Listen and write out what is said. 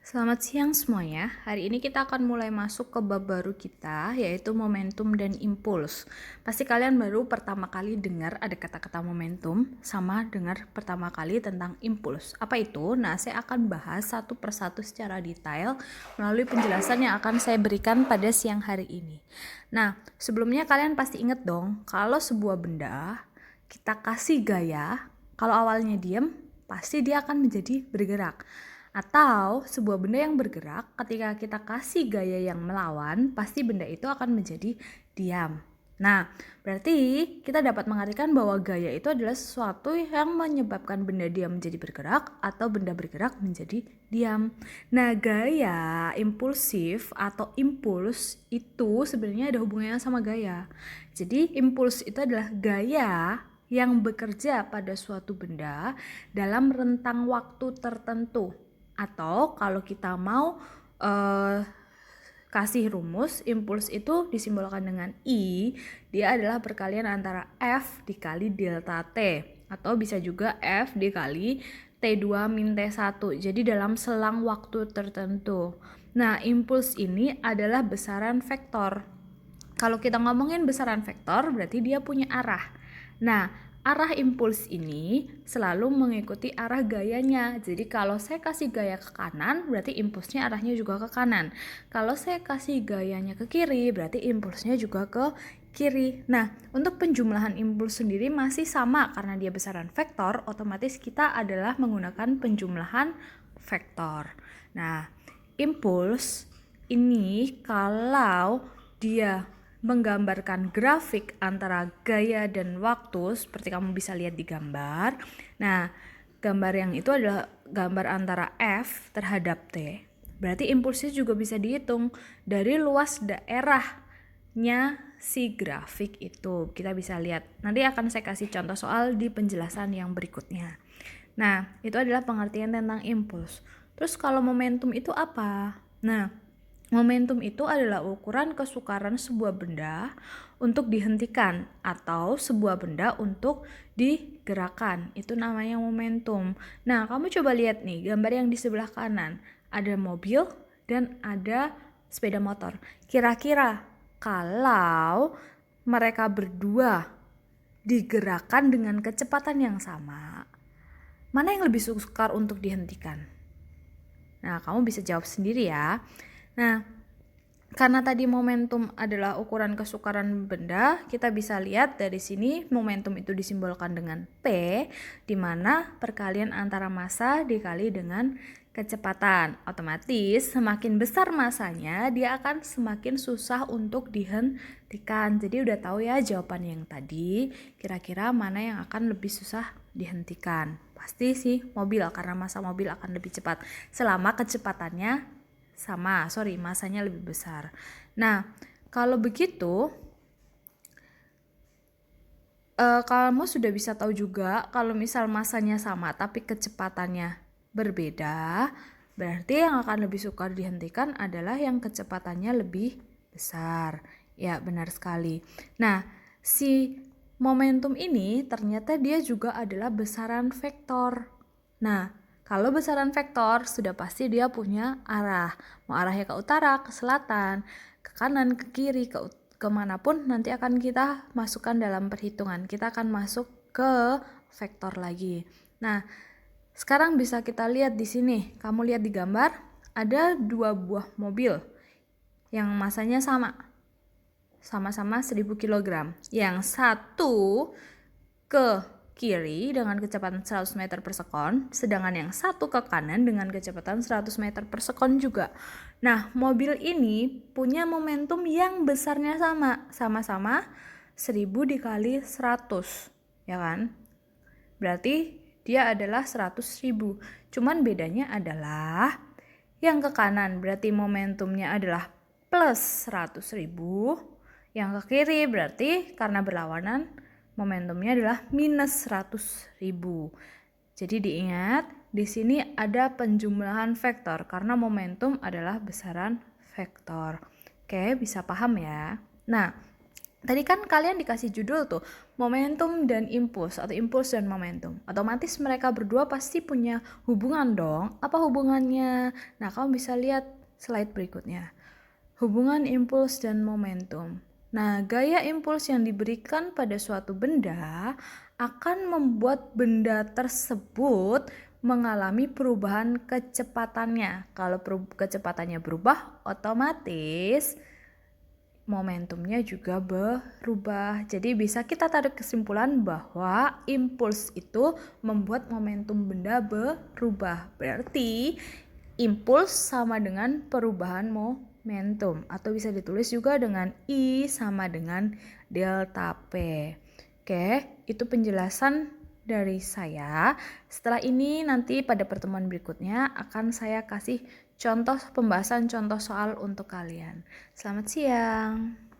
Selamat siang semuanya. Hari ini kita akan mulai masuk ke bab baru kita, yaitu momentum dan impuls. Pasti kalian baru pertama kali dengar ada kata-kata momentum, sama dengar pertama kali tentang impuls. Apa itu? Nah, saya akan bahas satu persatu secara detail melalui penjelasan yang akan saya berikan pada siang hari ini. Nah, sebelumnya kalian pasti ingat dong, kalau sebuah benda kita kasih gaya, kalau awalnya diam, pasti dia akan menjadi bergerak. Atau sebuah benda yang bergerak, ketika kita kasih gaya yang melawan, pasti benda itu akan menjadi diam. Nah, berarti kita dapat mengartikan bahwa gaya itu adalah sesuatu yang menyebabkan benda diam menjadi bergerak atau benda bergerak menjadi diam. Nah, gaya impulsif atau impuls itu sebenarnya ada hubungannya sama gaya. Jadi, impuls itu adalah gaya yang bekerja pada suatu benda dalam rentang waktu tertentu. Atau kalau kita mau kasih rumus, impuls itu disimbolkan dengan I, dia adalah perkalian antara F dikali delta T, atau bisa juga F dikali T2 min T1, jadi dalam selang waktu tertentu. Nah, impuls ini adalah besaran vektor. Kalau kita ngomongin besaran vektor, berarti dia punya arah. Nah, arah impuls ini selalu mengikuti arah gayanya. Jadi kalau saya kasih gaya ke kanan, berarti impulsnya arahnya juga ke kanan. Kalau saya kasih gayanya ke kiri, berarti impulsnya juga ke kiri. Nah, untuk penjumlahan impuls sendiri masih sama karena dia besaran vektor, otomatis kita adalah menggunakan penjumlahan vektor. Nah, impuls ini kalau dia menggambarkan grafik antara gaya dan waktu seperti kamu bisa lihat di gambar. Nah, gambar yang itu adalah gambar antara F terhadap T. Berarti impulsnya juga bisa dihitung dari luas daerahnya si grafik itu. Kita bisa lihat. Nanti akan saya kasih contoh soal di penjelasan yang berikutnya. Nah, itu adalah pengertian tentang impuls. Terus kalau momentum itu apa? Nah, momentum itu adalah ukuran kesukaran sebuah benda untuk dihentikan atau sebuah benda untuk digerakkan. Itu namanya momentum. Nah, kamu coba lihat nih gambar yang di sebelah kanan. Ada mobil dan ada sepeda motor. Kira-kira kalau mereka berdua digerakkan dengan kecepatan yang sama, mana yang lebih sukar untuk dihentikan? Nah, kamu bisa jawab sendiri ya. Nah, karena tadi momentum adalah ukuran kesukaran benda, kita bisa lihat dari sini momentum itu disimbolkan dengan P, di mana perkalian antara massa dikali dengan kecepatan. Otomatis semakin besar massanya, dia akan semakin susah untuk dihentikan. Jadi udah tahu ya jawaban yang tadi, kira-kira mana yang akan lebih susah dihentikan. Pasti sih mobil, karena massa mobil akan lebih cepat selama kecepatannya masanya lebih besar. Nah, kalau begitu kamu sudah bisa tahu juga kalau misal masanya sama tapi kecepatannya berbeda, berarti yang akan lebih sukar dihentikan adalah yang kecepatannya lebih besar. Ya, benar sekali. Nah, si momentum ini ternyata dia juga adalah besaran vektor. Nah, kalau besaran vektor sudah pasti dia punya arah. Mau arahnya ke utara, ke selatan, ke kanan, ke kiri, kemanapun nanti akan kita masukkan dalam perhitungan. Kita akan masuk ke vektor lagi. Nah, sekarang bisa kita lihat di sini. Kamu lihat di gambar, ada dua buah mobil yang masanya sama-sama 1000 kg. Yang satu ke kiri dengan kecepatan 100 meter per sekon, sedangkan yang satu ke kanan dengan kecepatan 100 meter per sekon juga. Nah, mobil ini punya momentum yang besarnya sama-sama 1000 dikali 100, ya kan? Berarti dia adalah 100.000. Cuman bedanya adalah yang ke kanan berarti momentumnya adalah plus 100.000, yang ke kiri berarti karena berlawanan momentumnya adalah minus 100.000. Jadi diingat, di sini ada penjumlahan vektor karena momentum adalah besaran vektor. Oke, bisa paham ya? Nah, Tadi kan kalian dikasih judul tuh, momentum dan impuls atau impuls dan momentum. Otomatis mereka berdua pasti punya hubungan dong. Apa hubungannya? Nah, kamu bisa lihat slide berikutnya. Hubungan impuls dan momentum. Nah, gaya impuls yang diberikan pada suatu benda akan membuat benda tersebut mengalami perubahan kecepatannya. Kalau kecepatannya berubah, otomatis momentumnya juga berubah. Jadi bisa kita tarik kesimpulan bahwa impuls itu membuat momentum benda berubah. Berarti impuls sama dengan perubahan momentum, atau bisa ditulis juga dengan I sama dengan delta P. Oke, itu penjelasan dari saya. Setelah ini nanti pada pertemuan berikutnya akan saya kasih contoh pembahasan contoh soal untuk kalian. Selamat siang.